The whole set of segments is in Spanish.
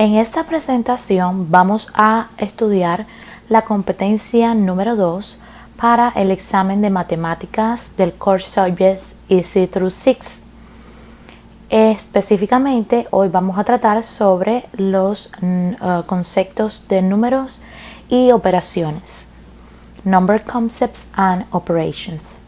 En esta presentación vamos a estudiar la competencia número 2 para el examen de matemáticas del Core Subjects Easy through 6. Específicamente hoy vamos a tratar sobre los conceptos de números y operaciones. Number Concepts and Operations.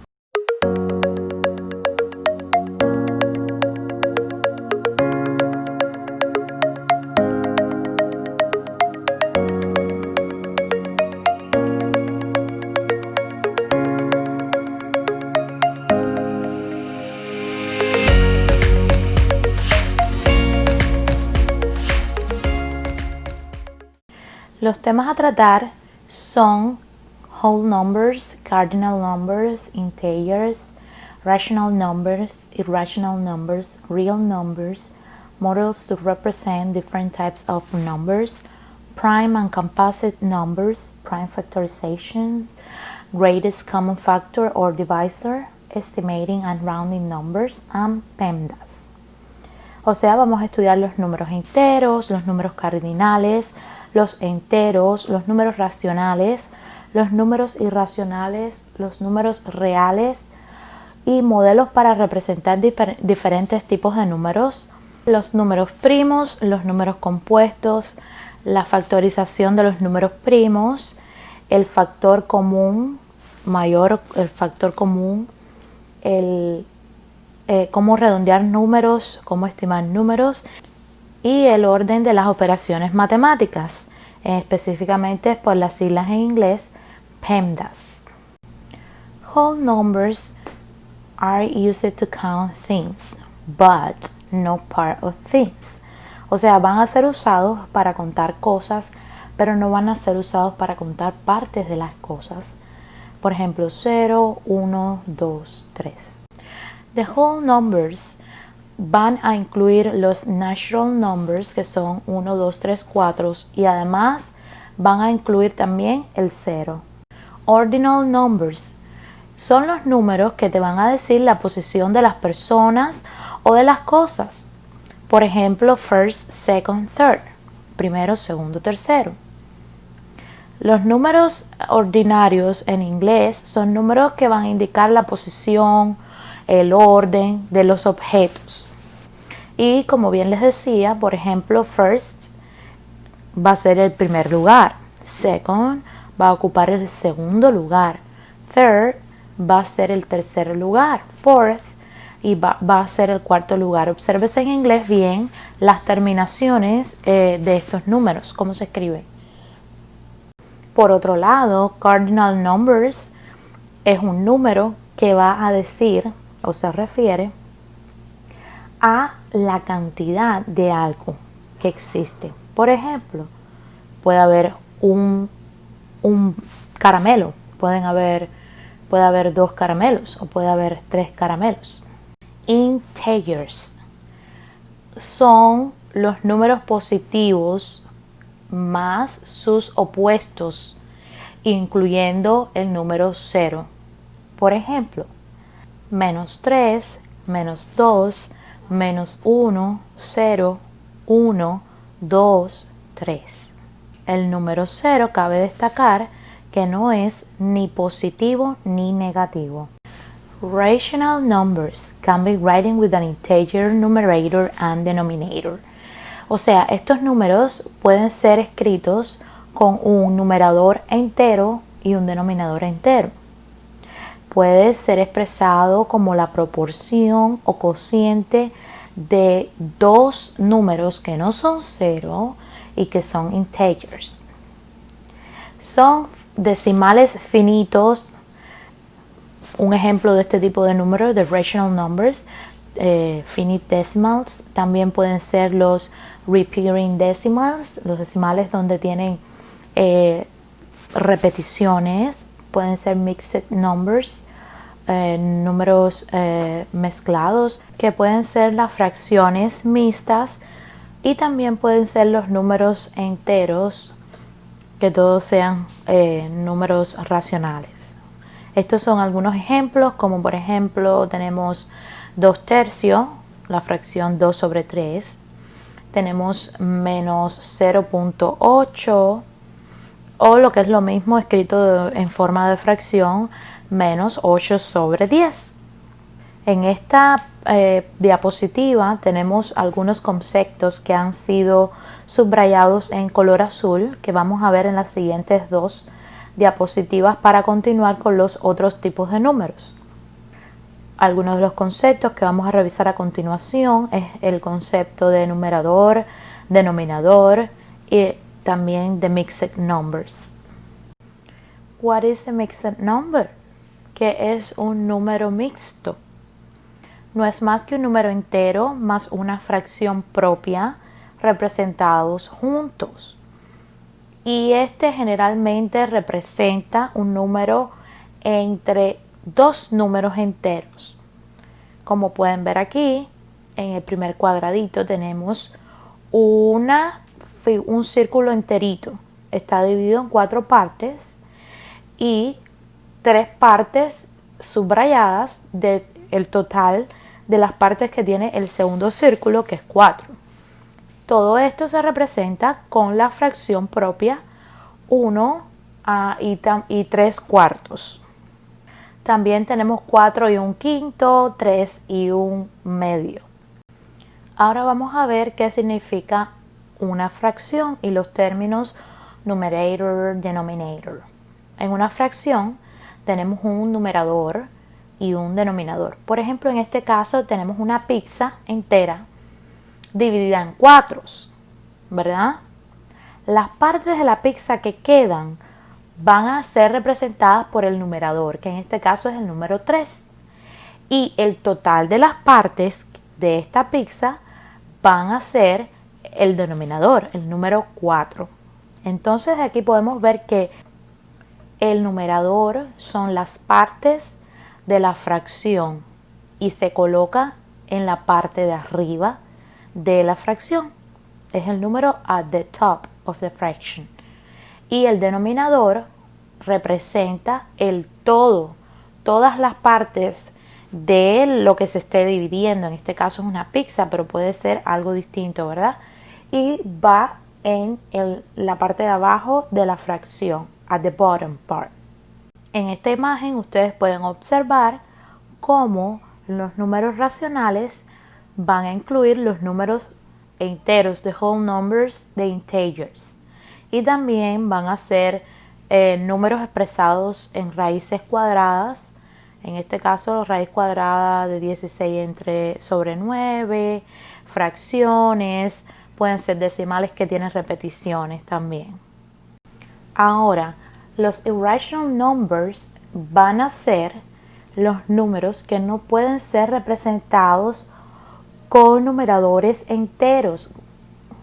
Los temas a tratar son whole numbers, cardinal numbers, integers, rational numbers, irrational numbers, real numbers, models to represent different types of numbers, prime and composite numbers, prime factorization, greatest common factor or divisor, estimating and rounding numbers, and PEMDAS. O sea, vamos a estudiar los números enteros, los números cardinales, los enteros, los números racionales, los números irracionales, los números reales y modelos para representar diferentes tipos de números, los números primos, los números compuestos, la factorización de los números primos, el factor común mayor, el factor común, cómo redondear números, cómo estimar números y el orden de las operaciones matemáticas, específicamente por las siglas en inglés PEMDAS. Whole numbers are used to count things, but no part of things. O sea, van a ser usados para contar cosas, pero no van a ser usados para contar partes de las cosas. Por ejemplo, 0, 1, 2, 3. The whole numbers van a incluir los natural numbers, que son 1, 2, 3, 4, y además van a incluir también el 0. Ordinal numbers son los números que te van a decir la posición de las personas o de las cosas. Por ejemplo, first, second, third, primero, segundo, tercero. Los números ordinarios en inglés son números que van a indicar la posición, el orden de los objetos. Y como bien les decía, por ejemplo, first va a ser el primer lugar, second va a ocupar el segundo lugar, third va a ser el tercer lugar, fourth y va a ser el cuarto lugar. Obsérvese en inglés bien las terminaciones de estos números, cómo se escriben. Por otro lado, cardinal numbers es un número que va a decir o se refiere a la cantidad de algo que existe. Por ejemplo, puede haber un caramelo, puede haber 2 caramelos o puede haber 3 caramelos. Integers son los números positivos más sus opuestos, incluyendo el número 0. Por ejemplo, menos 3, menos 2, menos 1, 0, 1, 2, 3. El número 0 cabe destacar que no es ni positivo ni negativo. Rational numbers can be written with an integer numerator and denominator. O sea, estos números pueden ser escritos con un numerador entero y un denominador entero. Puede ser expresado como la proporción o cociente de dos números que no son 0 y que son integers. Son decimales finitos. Un ejemplo de este tipo de números, de rational numbers, finite decimals. También pueden ser los repeating decimals, los decimales donde tienen repeticiones. Pueden ser mixed numbers, números mezclados, que pueden ser las fracciones mixtas, y también pueden ser los números enteros, que todos sean números racionales. Estos son algunos ejemplos, como por ejemplo tenemos 2 tercios, la fracción 2 sobre 3, tenemos menos 0.8, o lo que es lo mismo escrito en forma de fracción, menos 8 sobre 10. En esta diapositiva tenemos algunos conceptos que han sido subrayados en color azul, que vamos a ver en las siguientes dos diapositivas para continuar con los otros tipos de números. Algunos de los conceptos que vamos a revisar a continuación es el concepto de numerador, denominador y también de mixed numbers. What is a mixed number? ¿Qué es un número mixto? No es más que un número entero más una fracción propia representados juntos. Y este generalmente representa un número entre dos números enteros. Como pueden ver aquí, en el primer cuadradito tenemos un círculo enterito. Está dividido en 4 partes y 3 partes subrayadas del total de las partes que tiene el segundo círculo, que es 4. Todo esto se representa con la fracción propia 1 y 3 cuartos. También tenemos 4 y 1/5, 3 y 1/2. Ahora vamos a ver qué significa una fracción y los términos numerator, denominator. En una fracción tenemos un numerador y un denominador. Por ejemplo, en este caso tenemos una pizza entera dividida en 4, ¿verdad? Las partes de la pizza que quedan van a ser representadas por el numerador, que en este caso es el número 3. Y el total de las partes de esta pizza van a ser el denominador, el número 4. Entonces aquí podemos ver que el numerador son las partes de la fracción y se coloca en la parte de arriba de la fracción. Es el número at the top of the fraction. Y el denominador representa el todo, todas las partes de lo que se esté dividiendo. En este caso es una pizza, pero puede ser algo distinto, ¿verdad? Y va en la parte de abajo de la fracción, at the bottom part. En esta imagen ustedes pueden observar cómo los números racionales van a incluir los números enteros, the whole numbers, de integers. Y también van a ser números expresados en raíces cuadradas. En este caso, raíz cuadrada de 16 sobre 9, fracciones, pueden ser decimales que tienen repeticiones también. Ahora, los irrational numbers van a ser los números que no pueden ser representados con numeradores enteros,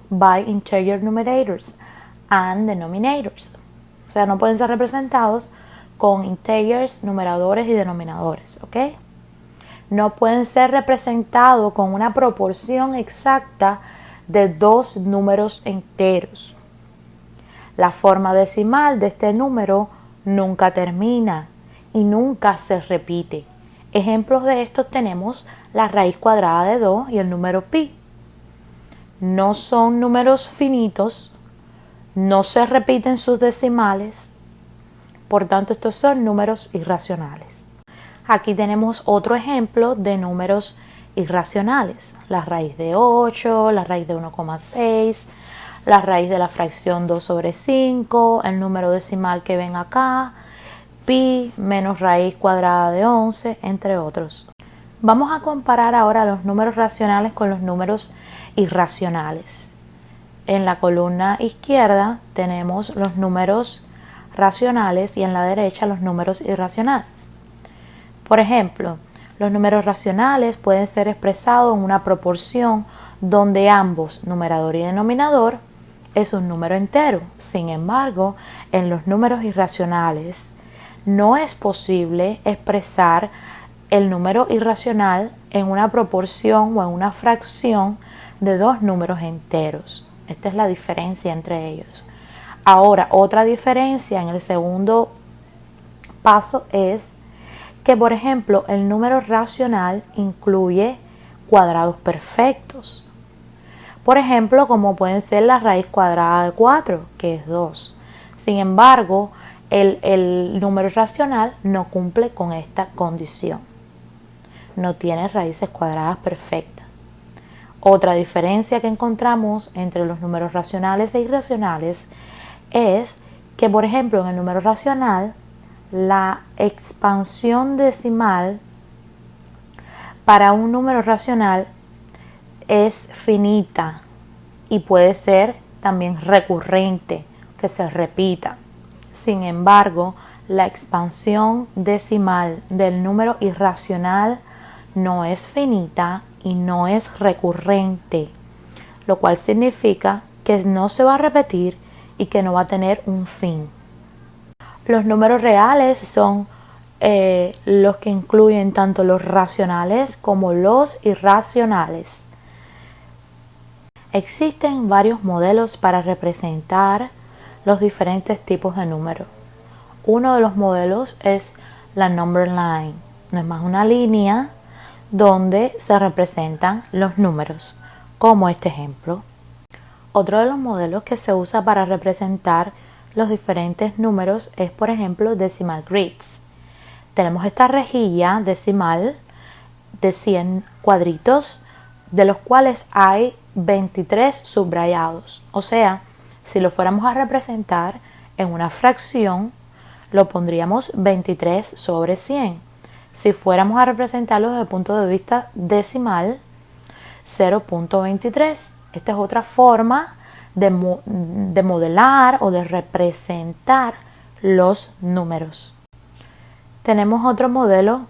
by integer numerators and denominators. O sea, no pueden ser representados con integers, numeradores y denominadores, ¿ok? No pueden ser representados con una proporción exacta de 2 números enteros. La forma decimal de este número nunca termina y nunca se repite. Ejemplos de estos tenemos la raíz cuadrada de 2 y el número pi. No son números finitos, no se repiten sus decimales, por tanto estos son números irracionales. Aquí tenemos otro ejemplo de números irracionales, la raíz de 8, la raíz de 1,6, la raíz de la fracción 2 sobre 5, el número decimal que ven acá, pi menos raíz cuadrada de 11, entre otros. Vamos a comparar ahora los números racionales con los números irracionales. En la columna izquierda tenemos los números racionales y en la derecha los números irracionales. Por ejemplo, los números racionales pueden ser expresados en una proporción donde ambos, numerador y denominador, es un número entero. Sin embargo, en los números irracionales no es posible expresar el número irracional en una proporción o en una fracción de 2 números enteros. Esta es la diferencia entre ellos. Ahora, otra diferencia en el segundo paso es que, por ejemplo, el número racional incluye cuadrados perfectos. Por ejemplo, como pueden ser la raíz cuadrada de 4, que es 2. Sin embargo, el número irracional no cumple con esta condición. No tiene raíces cuadradas perfectas. Otra diferencia que encontramos entre los números racionales e irracionales es que, por ejemplo, en el número racional, la expansión decimal para un número racional es finita y puede ser también recurrente, que se repita. Sin embargo, la expansión decimal del número irracional no es finita y no es recurrente, lo cual significa que no se va a repetir y que no va a tener un fin. Los números reales son los que incluyen tanto los racionales como los irracionales. Existen varios modelos para representar los diferentes tipos de números. Uno de los modelos es la number line. No es más una línea donde se representan los números, como este ejemplo. Otro de los modelos que se usa para representar los diferentes números es, por ejemplo, decimal grids. Tenemos esta rejilla decimal de 100 cuadritos, de los cuales hay 23 subrayados. O sea, si lo fuéramos a representar en una fracción, lo pondríamos 23 sobre 100. Si fuéramos a representarlo desde el punto de vista decimal, 0.23. Esta es otra forma de modelar o de representar los números. Tenemos otro modelo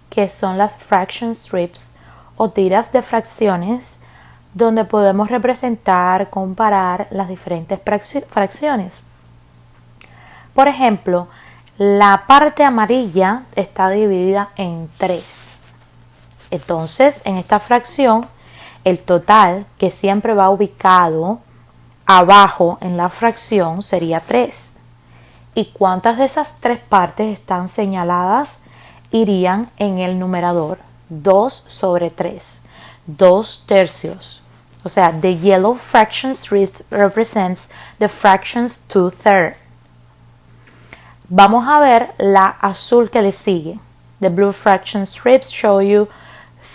que son las fraction strips o tiras de fracciones, donde podemos representar, comparar las diferentes fracciones. Por ejemplo, la parte amarilla está dividida en 3. Entonces, en esta fracción, el total, que siempre va ubicado abajo en la fracción, sería 3. ¿Y cuántas de esas 3 partes están señaladas? Irían en el numerador. 2 sobre 3. 2 tercios. O sea, the yellow fraction strip represents the fractions 2/3. Vamos a ver la azul que le sigue. The blue fraction strips show you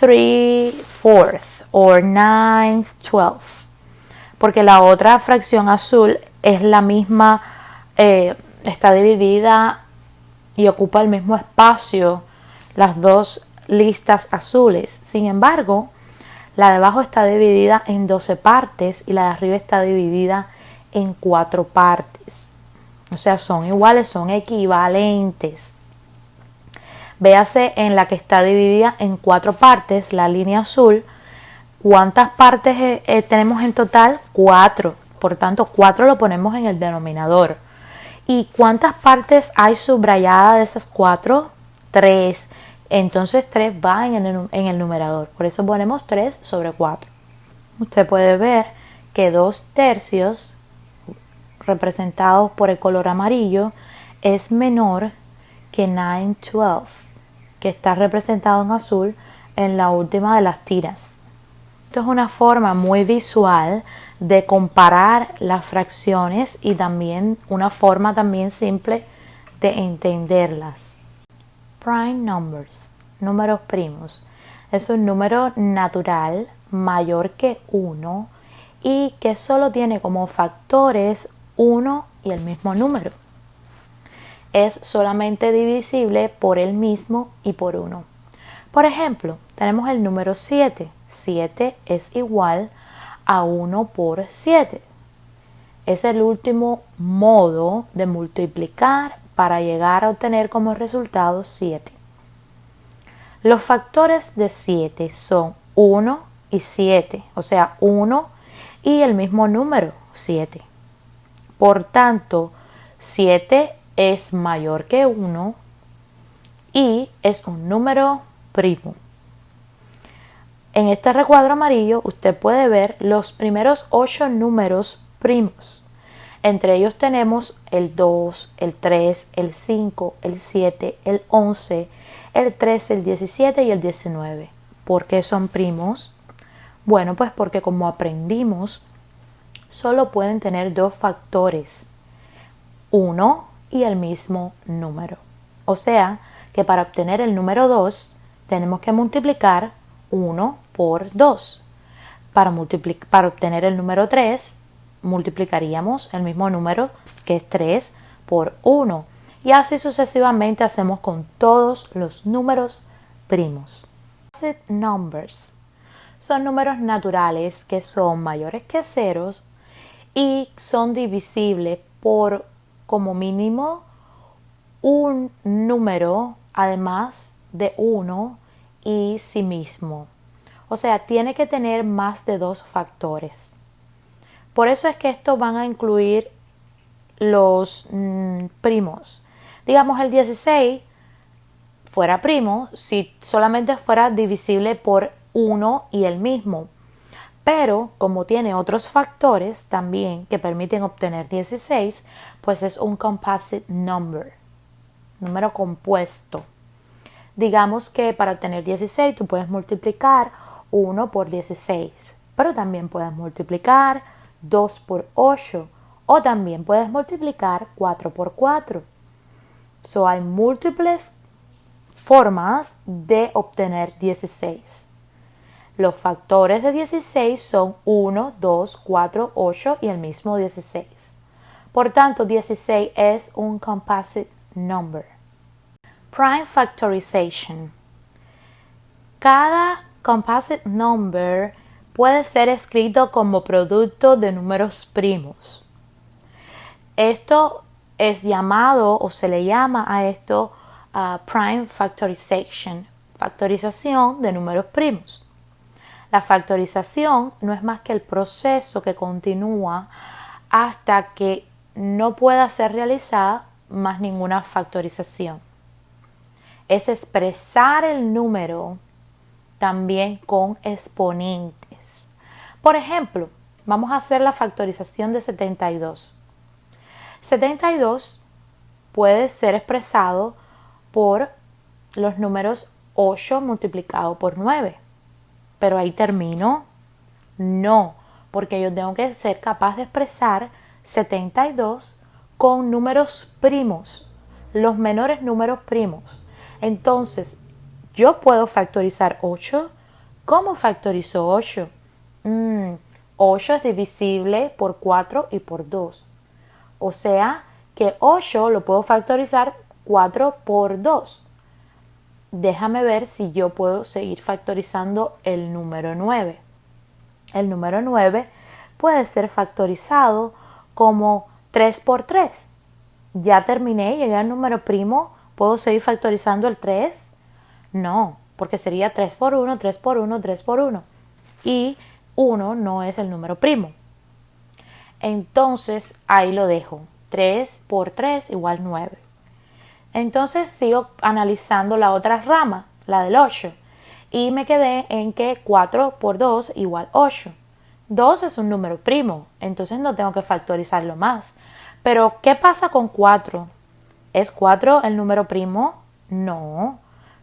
3/4 or 9/12. Porque la otra fracción azul es la misma, está dividida y ocupa el mismo espacio, las dos listas azules. Sin embargo, la de abajo está dividida en 12 partes y la de arriba está dividida en 4 partes. O sea, son iguales, son equivalentes. Véase en la que está dividida en 4 partes, la línea azul. ¿Cuántas partes tenemos en total? 4. Por tanto, 4 lo ponemos en el denominador. ¿Y cuántas partes hay subrayadas de esas 4? 3. Entonces 3 va en el numerador. Por eso ponemos 3 sobre 4. Usted puede ver que 2 tercios, representados por el color amarillo, es menor que 9/12, que está representado en azul en la última de las tiras. Esto es una forma muy visual de comparar las fracciones y también una forma también simple de entenderlas. Prime numbers, números primos. Es un número natural mayor que 1 y que solo tiene como factores 1 y el mismo número. Es solamente divisible por el mismo y por 1. Por ejemplo, tenemos el número 7. 7 es igual a 1 por 7. Es el último modo de multiplicar para llegar a obtener como resultado 7. Los factores de 7 son 1 y 7, o sea, 1 y el mismo número, 7. Por tanto, 7 es mayor que 1 y es un número primo. En este recuadro amarillo usted puede ver los primeros 8 números primos. Entre ellos tenemos el 2, el 3, el 5, el 7, el 11, el 13, el 17 y el 19. ¿Por qué son primos? Bueno, pues porque como aprendimos, solo pueden tener dos factores, uno y el mismo número. O sea, que para obtener el número 2 tenemos que multiplicar 1 por 2. Para obtener el número 3 multiplicaríamos el mismo número, que es 3, por 1. Y así sucesivamente hacemos con todos los números primos. Composite numbers son números naturales que son mayores que ceros y son divisibles por como mínimo un número además de 1 y sí mismo. O sea, tiene que tener más de 2 factores. Por eso es que estos van a incluir los primos. Digamos, el 16 fuera primo si solamente fuera divisible por 1 y el mismo. Pero como tiene otros factores también que permiten obtener 16, pues es un composite number, número compuesto. Digamos que para obtener 16 tú puedes multiplicar 1 por 16, pero también puedes multiplicar 2 por 8 o también puedes multiplicar 4 por 4. So hay múltiples formas de obtener 16. Los factores de 16 son 1, 2, 4, 8 y el mismo 16. Por tanto, 16 es un composite number. Prime factorization. Cada composite number puede ser escrito como producto de números primos. Esto es llamado o se le llama a esto prime factorization, factorización de números primos. La factorización no es más que el proceso que continúa hasta que no pueda ser realizada más ninguna factorización. Es expresar el número también con exponentes. Por ejemplo, vamos a hacer la factorización de 72. 72 puede ser expresado por los números 8 multiplicado por 9. Pero ahí termino. No, porque yo tengo que ser capaz de expresar 72 con números primos, los menores números primos. Entonces, yo puedo factorizar 8. ¿Cómo factorizo 8? 8 es divisible por 4 y por 2. O sea que 8 lo puedo factorizar 4 por 2. Déjame ver si yo puedo seguir factorizando el número 9. El número 9 puede ser factorizado como 3 por 3. Ya terminé, llegué al número primo. ¿Puedo seguir factorizando el 3? No, porque sería 3 por 1, 3 por 1, 3 por 1. Y 1 no es el número primo. Entonces, ahí lo dejo. 3 por 3 igual 9. Entonces sigo analizando la otra rama, la del 8, y me quedé en que 4 por 2 igual 8. 2 es un número primo, entonces no tengo que factorizarlo más. Pero, ¿qué pasa con 4? ¿Es 4 el número primo? No,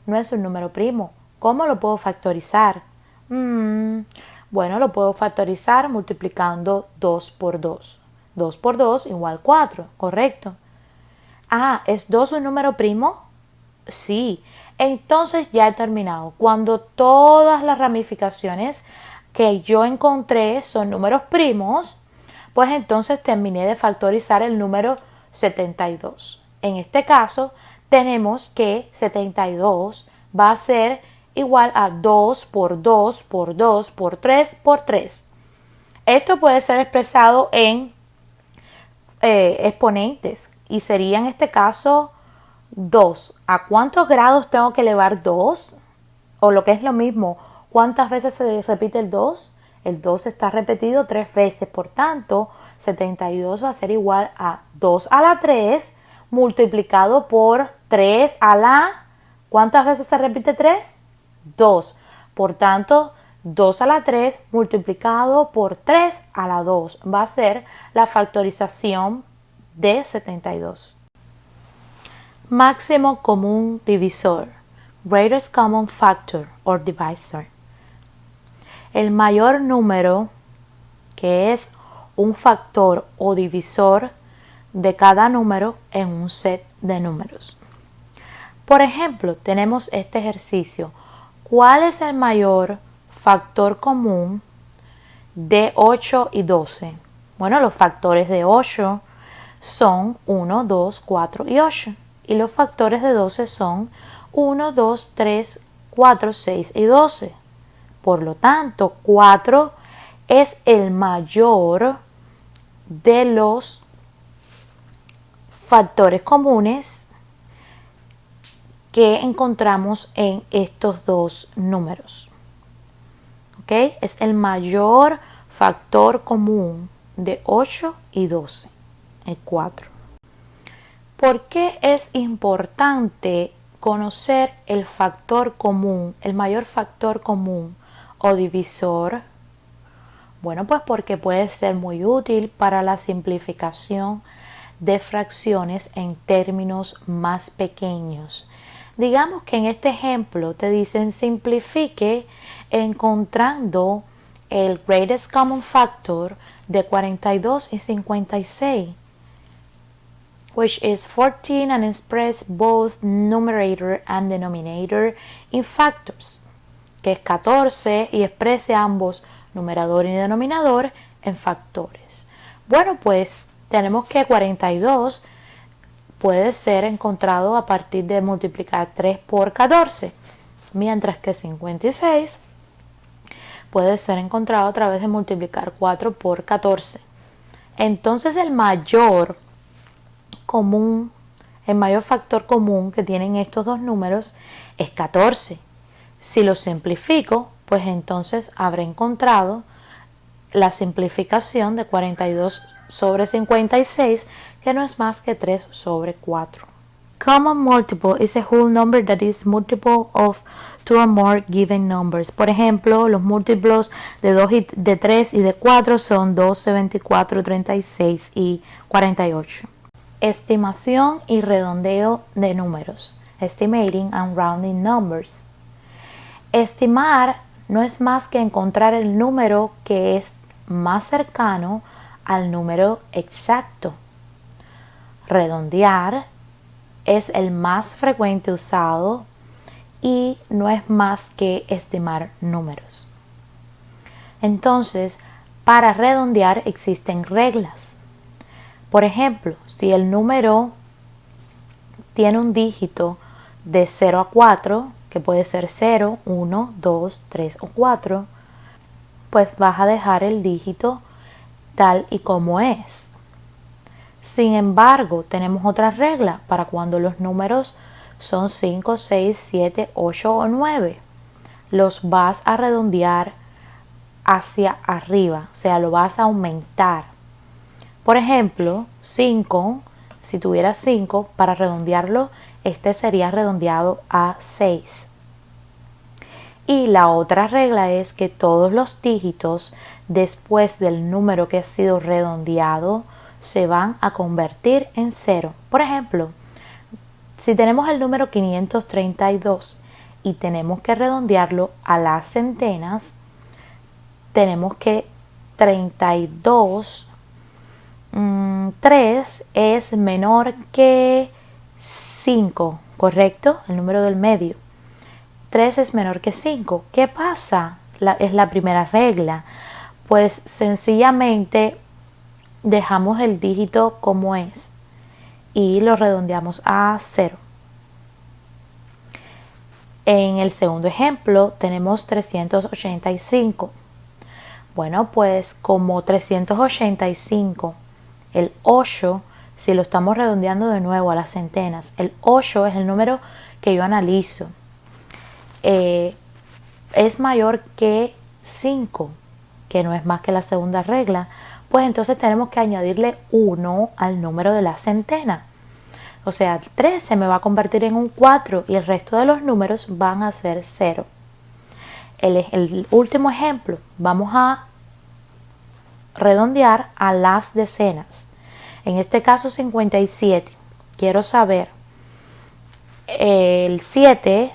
no es un número primo. ¿Cómo lo puedo factorizar? Bueno, lo puedo factorizar multiplicando 2 por 2. 2 por 2 igual 4, ¿correcto? ¿Es 2 un número primo? Sí. Entonces ya he terminado. Cuando todas las ramificaciones que yo encontré son números primos, pues entonces terminé de factorizar el número 72. En este caso, tenemos que 72 va a ser igual a 2 por 2 por 2 por 3 por 3. Esto puede ser expresado en exponentes y sería en este caso 2. ¿A cuántos grados tengo que elevar 2? O lo que es lo mismo, ¿cuántas veces se repite el 2? El 2 está repetido 3 veces, por tanto, 72 va a ser igual a 2 a la 3 multiplicado por 3 a la... ¿Cuántas veces se repite 3? 2. Por tanto, 2 a la 3 multiplicado por 3 a la 2 va a ser la factorización de 72. Máximo común divisor, greatest common factor or divisor. el mayor número, que es un factor o divisor de cada número en un set de números. Por ejemplo, tenemos este ejercicio. ¿Cuál es el mayor factor común de 8 y 12? Bueno, los factores de 8 son 1, 2, 4 y 8. Y los factores de 12 son 1, 2, 3, 4, 6 y 12. Por lo tanto, 4 es el mayor de los factores comunes que encontramos en estos dos números. ¿Ok? Es el mayor factor común de 8 y 12, el 4. ¿Por qué es importante conocer el factor común, el mayor factor común o divisor? Bueno, pues porque puede ser muy útil para la simplificación de fracciones en términos más pequeños. Digamos que en este ejemplo te dicen simplifique encontrando el greatest common factor de 42 y 56, which is 14, and express both numerator and denominator in factors, que es 14 y exprese ambos numerador y denominador en factores. Bueno, pues tenemos que 42 puede ser encontrado a partir de multiplicar 3 por 14, mientras que 56 puede ser encontrado a través de multiplicar 4 por 14. Entonces el mayor factor común que tienen estos dos números es 14. Si lo simplifico, pues entonces habré encontrado la simplificación de 42 sobre 56, que no es más que 3 sobre 4. Common multiple is a whole number that is multiple of two or more given numbers. Por ejemplo, los múltiplos de 2 y de 3 y de 4 son 12, 24, 36 y 48. Estimación y redondeo de números. Estimating and rounding numbers. Estimar no es más que encontrar el número que es más cercano al número exacto. Redondear es el más frecuente usado y no es más que estimar números. Entonces, para redondear existen reglas. Por ejemplo, si el número tiene un dígito de 0 a 4, que puede ser 0, 1, 2, 3 o 4, pues vas a dejar el dígito tal y como es. Sin embargo, tenemos otra regla para cuando los números son 5, 6, 7, 8 o 9. Los vas a redondear hacia arriba, o sea, lo vas a aumentar. Por ejemplo, 5, si tuviera 5, para redondearlo, este sería redondeado a 6. Y la otra regla es que todos los dígitos después del número que ha sido redondeado se van a convertir en 0. Por ejemplo, si tenemos el número 532 y tenemos que redondearlo a las centenas, tenemos que 32, 3 es menor que 5, ¿correcto? El número del medio. 3 es menor que 5. ¿Qué pasa? Es la primera regla. Pues sencillamente dejamos el dígito como es y lo redondeamos a 0. En el segundo ejemplo tenemos 385. Bueno, pues como 385, el 8, si lo estamos redondeando de nuevo a las centenas, el 8 es el número que yo analizo. Es mayor que 5, que no es más que la segunda regla, pues entonces tenemos que añadirle 1 al número de la centena. O sea, 3 se me va a convertir en un 4 y el resto de los números van a ser 0. El último ejemplo, vamos a redondear a las decenas. En este caso 57. Quiero saber el 7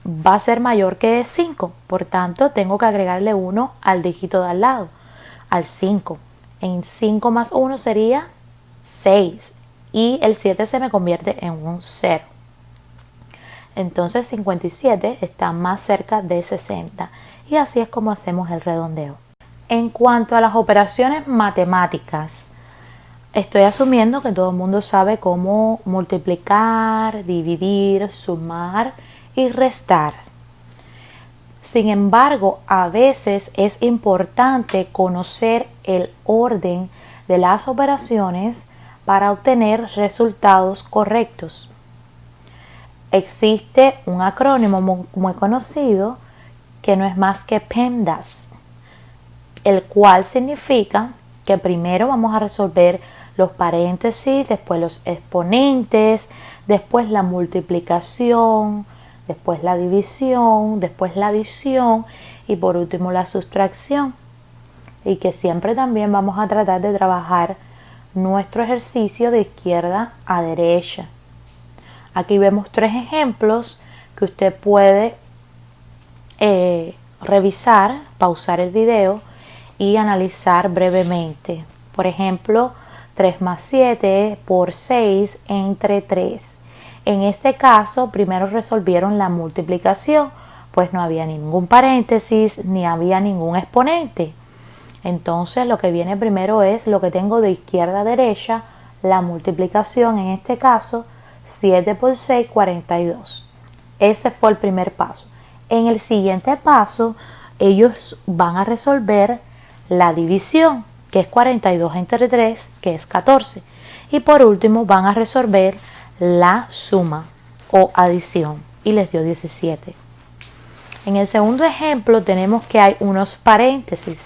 va a ser mayor que 5. Por tanto, tengo que agregarle 1 al dígito de al lado, al 5. En 5 más 1 sería 6. Y el 7 se me convierte en un 0. Entonces 57 está más cerca de 60. Y así es como hacemos el redondeo. En cuanto a las operaciones matemáticas, estoy asumiendo que todo el mundo sabe cómo multiplicar, dividir, sumar y restar. Sin embargo, a veces es importante conocer el orden de las operaciones para obtener resultados correctos. Existe un acrónimo muy conocido que no es más que PEMDAS, el cual significa que primero vamos a resolver los paréntesis, después los exponentes, después la multiplicación, después la división, después la adición y por último la sustracción. Y que siempre también vamos a tratar de trabajar nuestro ejercicio de izquierda a derecha. Aquí vemos 3 ejemplos que usted puede revisar, pausar el video y analizar brevemente. Por ejemplo, 3 más 7 por 6 entre 3. En este caso, primero resolvieron la multiplicación, pues no había ningún paréntesis ni había ningún exponente. Entonces, lo que viene primero es lo que tengo de izquierda a derecha, la multiplicación, en este caso, 7 por 6, 42. Ese fue el primer paso. En el siguiente paso, ellos van a resolver la división, que es 42 entre 3, que es 14. Y por último, van a resolver la suma o adición, y les dio 17. En el segundo ejemplo tenemos que hay unos paréntesis.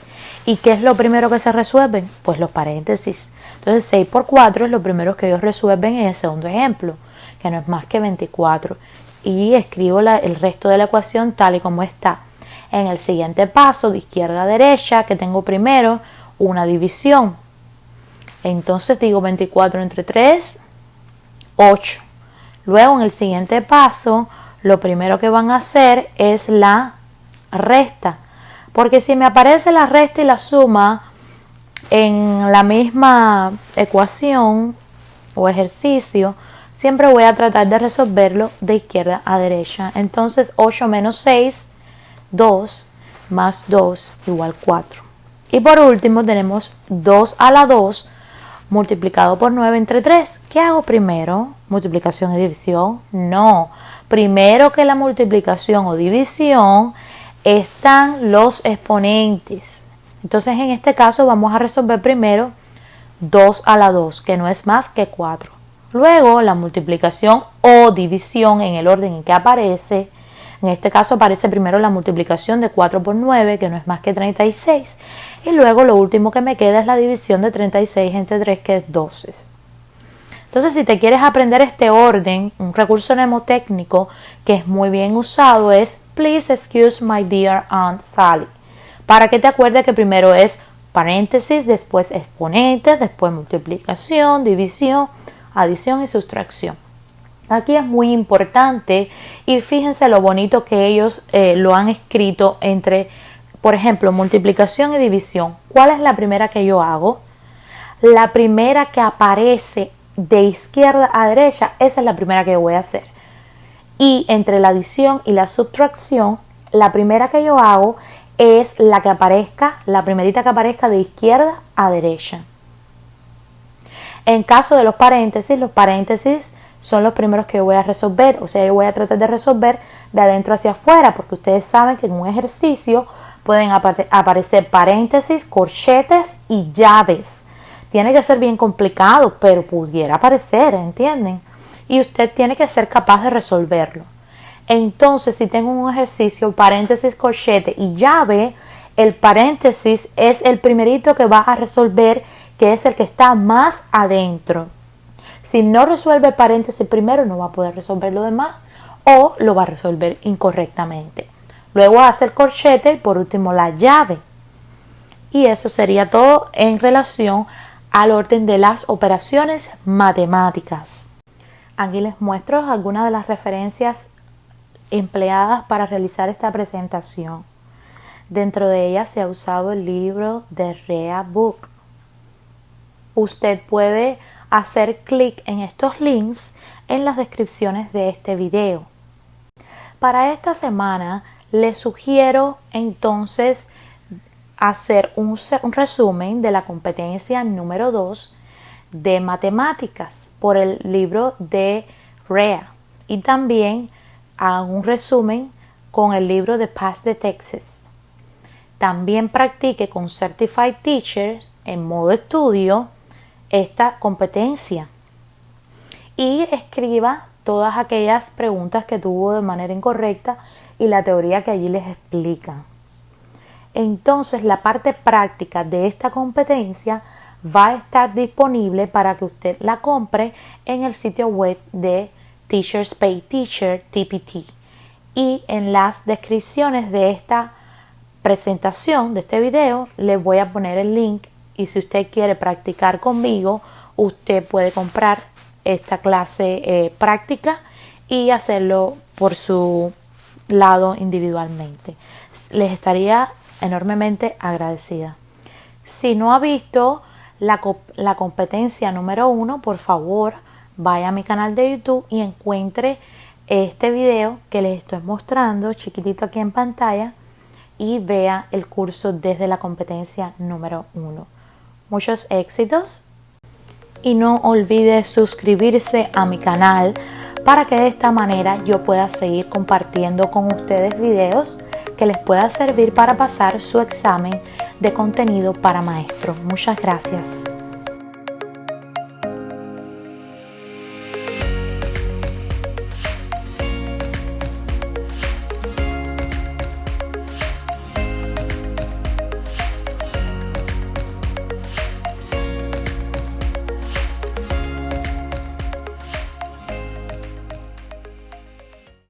¿Y qué es lo primero que se resuelven? Pues los paréntesis. Entonces 6 por 4 es lo primero que ellos resuelven en el segundo ejemplo, que no es más que 24. Y escribo el resto de la ecuación tal y como está. En el siguiente paso, de izquierda a derecha, que tengo primero una división. Entonces digo 24 entre 3, 8. Luego en el siguiente paso, lo primero que van a hacer es la resta. Porque si me aparece la resta y la suma en la misma ecuación o ejercicio, siempre voy a tratar de resolverlo de izquierda a derecha. Entonces 8 menos 6, 2 más 2 igual 4. Y por último tenemos 2 a la 2 multiplicado por 9 entre 3. ¿Qué hago primero? ¿Multiplicación y división? No. Primero que la multiplicación o división están los exponentes. Entonces en este caso vamos a resolver primero 2 a la 2, que no es más que 4. Luego la multiplicación o división en el orden en que aparece. En este caso aparece primero la multiplicación de 4 por 9, que no es más que 36. Y luego lo último que me queda es la división de 36 entre 3, que es 12. Entonces, si te quieres aprender este orden, un recurso mnemotécnico que es muy bien usado es Please excuse my dear Aunt Sally. Para que te acuerdes que primero es paréntesis, después exponentes, después multiplicación, división, adición y sustracción. Aquí es muy importante y fíjense lo bonito que ellos lo han escrito entre, por ejemplo, multiplicación y división. ¿Cuál es la primera que yo hago? La primera que aparece de izquierda a derecha, esa es la primera que yo voy a hacer. Y entre la adición y la sustracción, la primera que yo hago es la que aparezca, la primerita que aparezca de izquierda a derecha. En caso de los paréntesis son los primeros que yo voy a resolver, o sea, yo voy a tratar de resolver de adentro hacia afuera, porque ustedes saben que en un ejercicio pueden aparecer paréntesis, corchetes y llaves. Tiene que ser bien complicado, pero pudiera aparecer, ¿entienden? Y usted tiene que ser capaz de resolverlo. Entonces, si tengo un ejercicio, paréntesis, corchete y llave, el paréntesis es el primerito que va a resolver, que es el que está más adentro. Si no resuelve el paréntesis primero, no va a poder resolver lo demás o lo va a resolver incorrectamente. Luego hace el corchete y por último la llave. Y eso sería todo en relación al orden de las operaciones matemáticas. Aquí les muestro algunas de las referencias empleadas para realizar esta presentación. Dentro de ellas se ha usado el libro de Rea Book. Usted puede hacer clic en estos links en las descripciones de este video. Para esta semana les sugiero entonces hacer un resumen de la competencia número 2 de matemáticas por el libro de Rea y también hago un resumen con el libro de Pass the Texas. También practique con Certified Teacher en modo estudio esta competencia y escriba todas aquellas preguntas que tuvo de manera incorrecta y la teoría que allí les explican. Entonces la parte práctica de esta competencia va a estar disponible para que usted la compre en el sitio web de Teachers Pay Teacher TPT, y en las descripciones de esta presentación de este video les voy a poner el link, y si usted quiere practicar conmigo usted puede comprar esta clase práctica y hacerlo por su lado individualmente. Les estaría enormemente agradecida. Si no ha visto la competencia número 1, por favor vaya a mi canal de YouTube y encuentre este video que les estoy mostrando chiquitito aquí en pantalla y vea el curso desde la competencia número 1. Muchos éxitos y no olvide suscribirse a mi canal para que de esta manera yo pueda seguir compartiendo con ustedes videos que les pueda servir para pasar su examen de contenido para maestros. Muchas gracias.